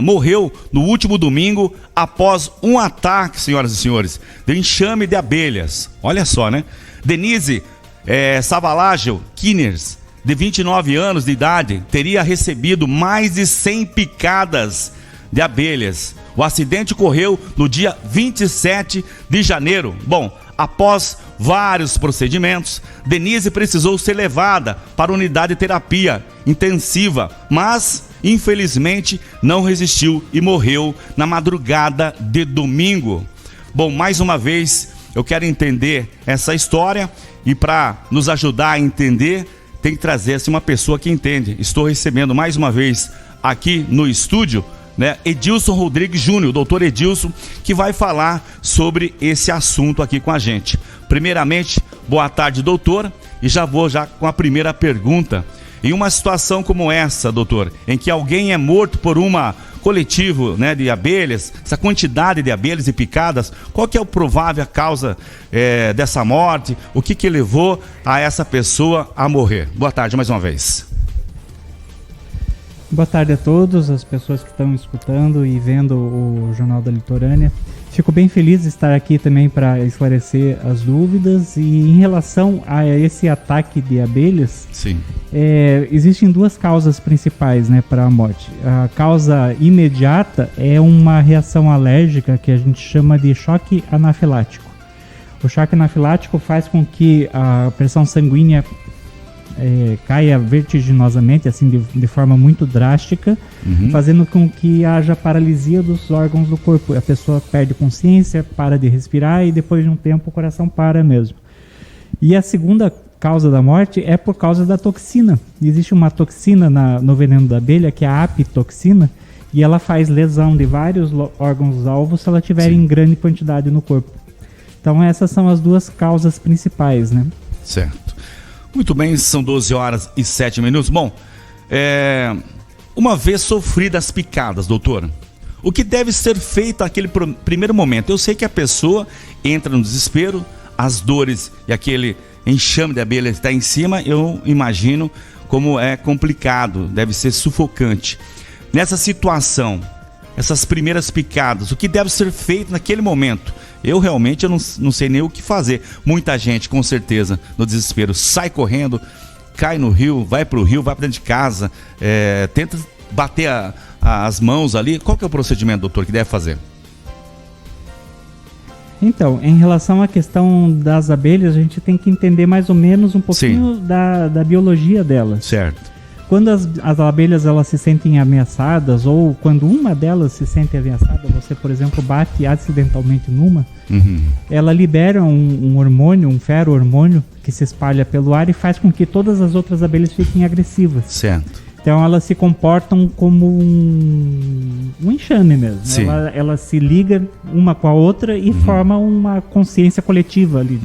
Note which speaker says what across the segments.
Speaker 1: Morreu no último domingo após um ataque, senhoras e senhores, de enxame de abelhas. Olha só, né? Denise Savalágio Kinners, de 29 anos de idade, teria recebido mais de 100 picadas de abelhas. O acidente ocorreu no dia 27 de janeiro. Bom, após vários procedimentos, Denise precisou ser levada para a unidade de terapia intensiva, mas infelizmente não resistiu e morreu na madrugada de domingo. Bom, mais uma vez eu quero entender essa história e para nos ajudar a entender, tem que trazer uma pessoa que entende. Estou recebendo mais uma vez aqui no estúdio, né, Edilson Rodrigues Júnior, doutor Edilson, que vai falar sobre esse assunto aqui com a gente. Primeiramente, boa tarde, doutor, e já vou com a primeira pergunta. Em uma situação como essa, doutor, em que alguém é morto por uma coletivo, né, de abelhas, essa quantidade de abelhas e picadas, qual que é a provável causa dessa morte? O que levou a essa pessoa a morrer? Boa tarde mais uma vez.
Speaker 2: Boa tarde a todos, as pessoas que estão escutando e vendo o Jornal da Litorânea. Fico bem feliz de estar aqui também para esclarecer as dúvidas. E em relação a esse ataque de abelhas,
Speaker 1: sim,
Speaker 2: existem duas causas principais, né, para a morte. A causa imediata é uma reação alérgica que a gente chama de choque anafilático. O choque anafilático faz com que a pressão sanguínea caia vertiginosamente, assim, de forma muito drástica, fazendo com que haja paralisia dos órgãos do corpo. A pessoa perde consciência, para de respirar e depois de um tempo o coração para mesmo. E a segunda causa da morte é por causa da toxina. Existe uma toxina no veneno da abelha, que é a apitoxina, e ela faz lesão de vários órgãos-alvos se ela tiver em grande quantidade no corpo. Então essas são as duas causas principais, né?
Speaker 1: Certo. Muito bem, são 12 horas e 7 minutos. Bom, uma vez sofridas as picadas, doutora, o que deve ser feito naquele primeiro momento? Eu sei que a pessoa entra no desespero, as dores e aquele enxame de abelha está em cima, eu imagino como é complicado, deve ser sufocante. Nessa situação, essas primeiras picadas, o que deve ser feito naquele momento? Eu realmente não sei nem o que fazer. Muita gente, com certeza, no desespero, sai correndo, cai no rio, vai para dentro de casa, tenta bater as mãos ali. Qual que é o procedimento, doutor, que deve fazer?
Speaker 2: Então, em relação à questão das abelhas, a gente tem que entender mais ou menos um pouquinho da biologia delas.
Speaker 1: Certo.
Speaker 2: Quando as abelhas elas se sentem ameaçadas, ou quando uma delas se sente ameaçada, você, por exemplo, bate acidentalmente numa, ela libera um hormônio, um ferro-hormônio, que se espalha pelo ar e faz com que todas as outras abelhas fiquem agressivas.
Speaker 1: Certo.
Speaker 2: Então elas se comportam como um enxame mesmo. Elas se ligam uma com a outra e formam uma consciência coletiva ali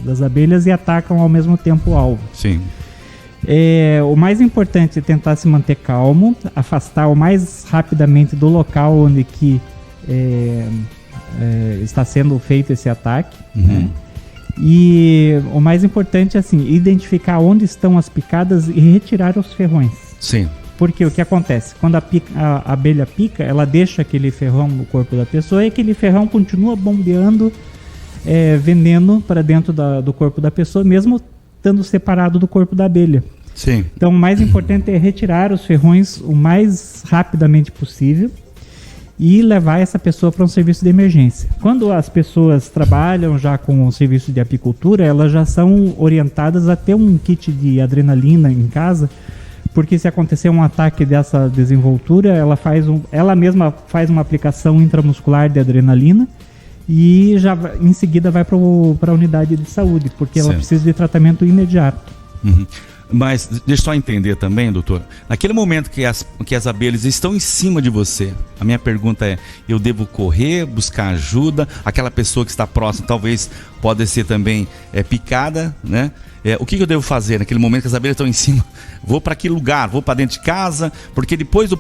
Speaker 2: das abelhas e atacam ao mesmo tempo o alvo.
Speaker 1: Sim.
Speaker 2: O mais importante é tentar se manter calmo, afastar o mais rapidamente do local onde que está sendo feito esse ataque, né? E o mais importante é assim, identificar onde estão as picadas e retirar os ferrões.
Speaker 1: Sim.
Speaker 2: Porque o que acontece? Quando a abelha pica, ela deixa aquele ferrão no corpo da pessoa e aquele ferrão continua bombeando veneno para dentro do corpo da pessoa, mesmo estando separado do corpo da abelha.
Speaker 1: Sim.
Speaker 2: Então o mais importante é retirar os ferrões o mais rapidamente possível e levar essa pessoa para um serviço de emergência. Quando as pessoas trabalham já com o serviço de apicultura, elas já são orientadas a ter um kit de adrenalina em casa, porque se acontecer um ataque dessa desenvoltura, ela mesma faz uma aplicação intramuscular de adrenalina e já em seguida vai para a unidade de saúde, porque ela precisa de tratamento imediato.
Speaker 1: Mas deixa eu só entender também, doutor, naquele momento que as abelhas estão em cima de você, a minha pergunta é, eu devo correr, buscar ajuda? Aquela pessoa que está próxima talvez pode ser também picada, né? O que eu devo fazer naquele momento que as abelhas estão em cima? Vou para que lugar? Vou para dentro de casa? Porque depois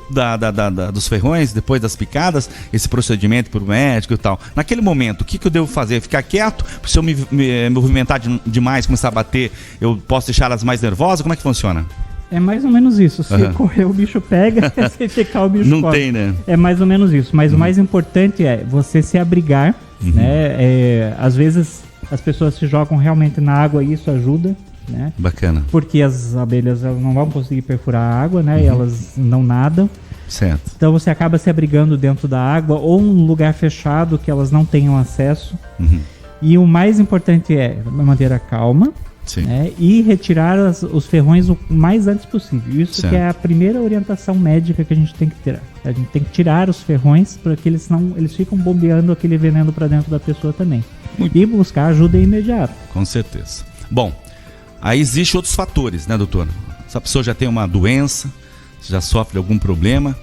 Speaker 1: dos ferrões, depois das picadas, esse procedimento para o médico e tal. Naquele momento, o que eu devo fazer? Ficar quieto? Se eu me movimentar demais, começar a bater, eu posso deixar elas mais nervosas? Como é que funciona?
Speaker 2: É mais ou menos isso. Se correr, o bicho pega, se ficar, o bicho
Speaker 1: Não
Speaker 2: corre.
Speaker 1: tem, né?
Speaker 2: É mais ou menos isso. Mas o mais importante é você se abrigar, né? Às vezes as pessoas se jogam realmente na água e isso ajuda, né?
Speaker 1: Bacana.
Speaker 2: Porque as abelhas elas não vão conseguir perfurar a água, né? E elas não nadam.
Speaker 1: Certo.
Speaker 2: Então você acaba se abrigando dentro da água ou um lugar fechado que elas não tenham acesso. E o mais importante é manter a calma.
Speaker 1: Sim.
Speaker 2: Né, e retirar os ferrões o mais antes possível. Isso que é a primeira orientação médica que a gente tem que ter. A gente tem que tirar os ferrões, porque eles ficam bombeando aquele veneno para dentro da pessoa também. E buscar ajuda imediata.
Speaker 1: Com certeza. Bom, aí existem outros fatores, né, doutor? Se a pessoa já tem uma doença, já sofre algum problema,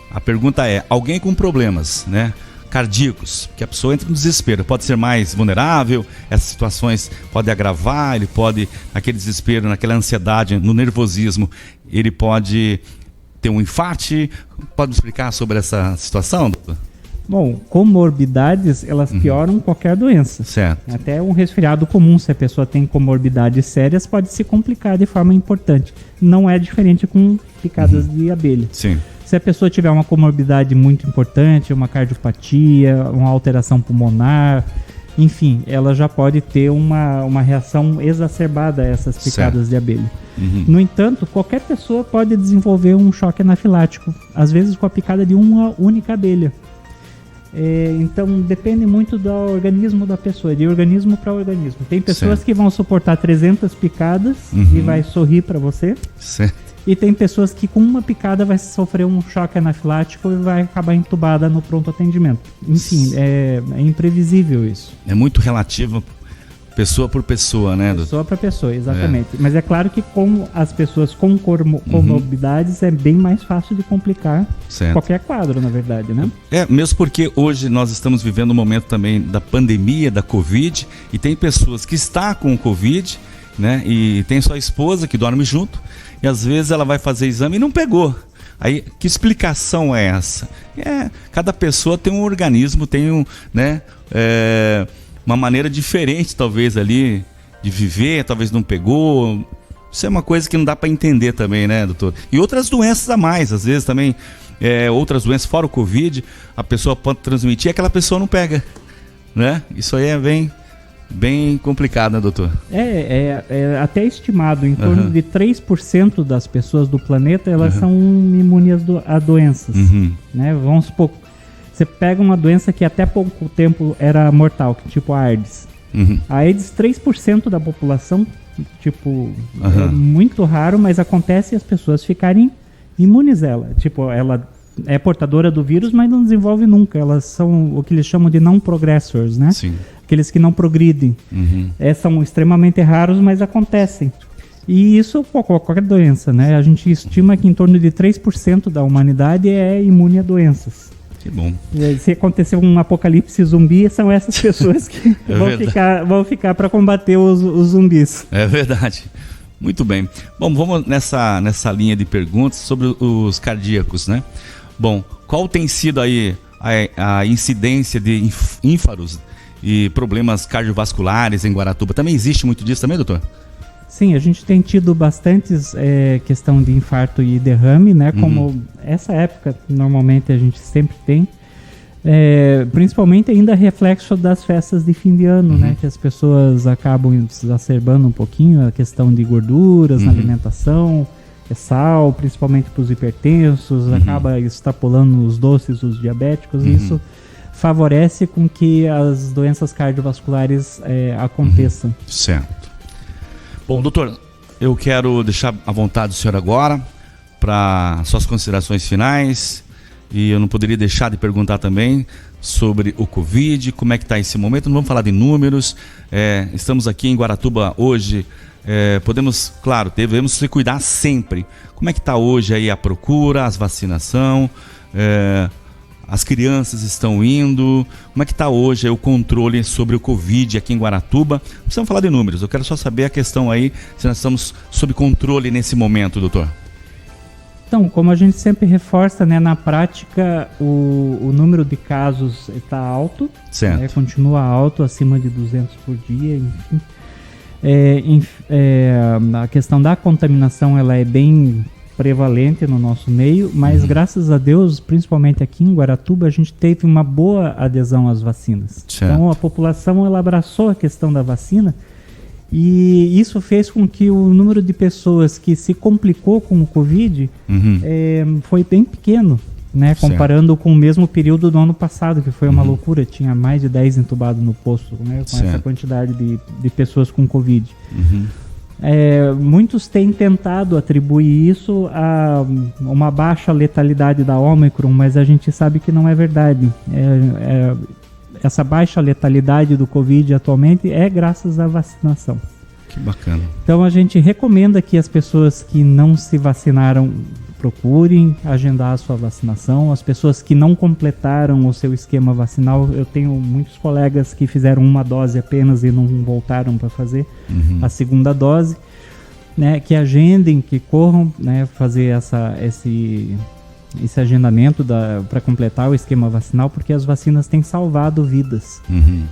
Speaker 1: a pergunta é, alguém com problemas, né, cardíacos, que a pessoa entra no desespero, pode ser mais vulnerável, essas situações podem agravar, ele pode, naquele desespero, naquela ansiedade, no nervosismo, ele pode ter um infarte. Pode me explicar sobre essa situação, doutor?
Speaker 2: Bom, comorbidades, elas pioram qualquer doença.
Speaker 1: Certo.
Speaker 2: Até um resfriado comum, se a pessoa tem comorbidades sérias, pode se complicar de forma importante. Não é diferente com picadas de abelha.
Speaker 1: Sim.
Speaker 2: Se a pessoa tiver uma comorbidade muito importante, uma cardiopatia, uma alteração pulmonar, enfim, ela já pode ter uma reação exacerbada a essas picadas de abelha. No entanto, qualquer pessoa pode desenvolver um choque anafilático, às vezes com a picada de uma única abelha. Então depende muito do organismo da pessoa, de organismo para organismo. Tem pessoas que vão suportar 300 picadas e vai sorrir para você.
Speaker 1: Certo.
Speaker 2: E tem pessoas que com uma picada vai sofrer um choque anafilático e vai acabar entubada no pronto atendimento. Enfim, é imprevisível isso.
Speaker 1: É muito relativo, pessoa por pessoa, né?
Speaker 2: Pessoa para pessoa, exatamente. Mas é claro que com as pessoas com comorbidades é bem mais fácil de complicar qualquer quadro, na verdade, né?
Speaker 1: Mesmo porque hoje nós estamos vivendo um momento também da pandemia, da Covid, e tem pessoas que estão com o Covid, né? E tem sua esposa que dorme junto, e às vezes ela vai fazer exame e não pegou. Aí, que explicação é essa? Cada pessoa tem um organismo, tem uma maneira diferente, talvez, ali, de viver, talvez não pegou. Isso é uma coisa que não dá para entender também, né, doutor? E outras doenças a mais, às vezes também, outras doenças, fora o Covid, a pessoa pode transmitir e aquela pessoa não pega, né? Isso aí é bem complicado, né, doutor?
Speaker 2: É até estimado, em torno de 3% das pessoas do planeta, elas são imunes a doenças, né? Vamos supor, você pega uma doença que até pouco tempo era mortal, tipo a AIDS. A AIDS, 3% da população, é muito raro, mas acontece as pessoas ficarem imunes a ela. Tipo, ela é portadora do vírus, mas não desenvolve nunca. Elas são o que eles chamam de não progressors, né?
Speaker 1: Sim.
Speaker 2: Aqueles que não progridem. São extremamente raros, mas acontecem. E isso qualquer doença, né? A gente estima que em torno de 3% da humanidade é imune a doenças.
Speaker 1: Que bom.
Speaker 2: Se acontecer um apocalipse zumbi, são essas pessoas que vão ficar para combater os zumbis. É
Speaker 1: verdade. Muito bem. Bom, vamos nessa linha de perguntas sobre os cardíacos, né? Bom, qual tem sido aí a incidência de ínfaros e problemas cardiovasculares em Guaratuba? Também existe muito disso também, doutor?
Speaker 2: Sim, a gente tem tido bastantes questão de infarto e derrame, né? Como essa época, normalmente a gente sempre tem. Principalmente ainda reflexo das festas de fim de ano, né? Que as pessoas acabam exacerbando um pouquinho a questão de gorduras na alimentação, sal, principalmente para os hipertensos, acaba extrapolando os doces, os diabéticos, e isso favorece com que as doenças cardiovasculares aconteçam.
Speaker 1: Certo. Bom, doutor, eu quero deixar à vontade o senhor agora para suas considerações finais, e eu não poderia deixar de perguntar também sobre o Covid, como é que está esse momento. Não vamos falar de números, estamos aqui em Guaratuba hoje, devemos se cuidar sempre. Como é que está hoje aí a procura, as vacinação, as crianças estão indo, como é que está hoje aí o controle sobre o Covid aqui em Guaratuba? Não precisamos falar de números, eu quero só saber a questão aí, se nós estamos sob controle nesse momento, doutor.
Speaker 2: Então, como a gente sempre reforça, né, na prática o número de casos está alto,
Speaker 1: certo.
Speaker 2: Continua alto, acima de 200 por dia, enfim. A questão da contaminação ela é bem prevalente no nosso meio, mas graças a Deus, principalmente aqui em Guaratuba, a gente teve uma boa adesão às vacinas.
Speaker 1: Certo.
Speaker 2: Então a população ela abraçou a questão da vacina e isso fez com que o número de pessoas que se complicou com o Covid foi bem pequeno, né? Comparando com o mesmo período do ano passado, que foi uma loucura, tinha mais de 10 entubados no posto, né? Com essa quantidade de pessoas com Covid. Muitos têm tentado atribuir isso a uma baixa letalidade da Ômicron, mas a gente sabe que não é verdade. Essa baixa letalidade do Covid atualmente é graças à vacinação.
Speaker 1: Que bacana.
Speaker 2: Então a gente recomenda que as pessoas que não se vacinaram procurem agendar a sua vacinação. As pessoas que não completaram o seu esquema vacinal, eu tenho muitos colegas que fizeram uma dose apenas e não voltaram para fazer a segunda dose, né, que agendem, que corram, né, fazer esse agendamento para completar o esquema vacinal, porque as vacinas têm salvado vidas.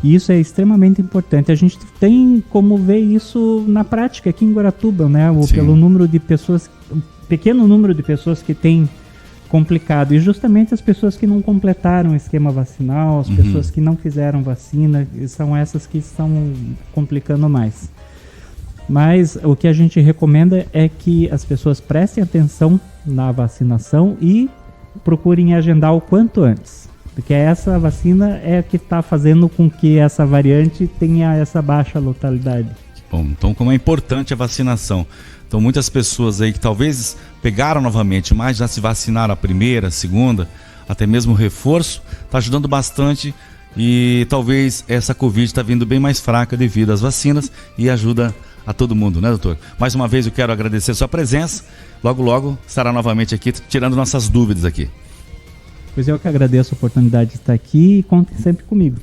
Speaker 2: E isso é extremamente importante. A gente tem como ver isso na prática aqui em Guaratuba, né, pelo número de pessoas, pequeno número de pessoas que têm complicado, e justamente as pessoas que não completaram o esquema vacinal, as pessoas que não fizeram vacina, são essas que estão complicando mais. Mas o que a gente recomenda é que as pessoas prestem atenção na vacinação e procurem agendar o quanto antes, porque essa vacina é a que está fazendo com que essa variante tenha essa baixa letalidade.
Speaker 1: Bom, então como é importante a vacinação. Então muitas pessoas aí que talvez pegaram novamente, mas já se vacinaram a primeira, a segunda, até mesmo o reforço, está ajudando bastante, e talvez essa Covid está vindo bem mais fraca devido às vacinas e ajuda a todo mundo, né, doutor? Mais uma vez eu quero agradecer a sua presença. Logo, logo estará novamente aqui tirando nossas dúvidas aqui.
Speaker 2: Pois eu que agradeço a oportunidade de estar aqui e contem sempre comigo.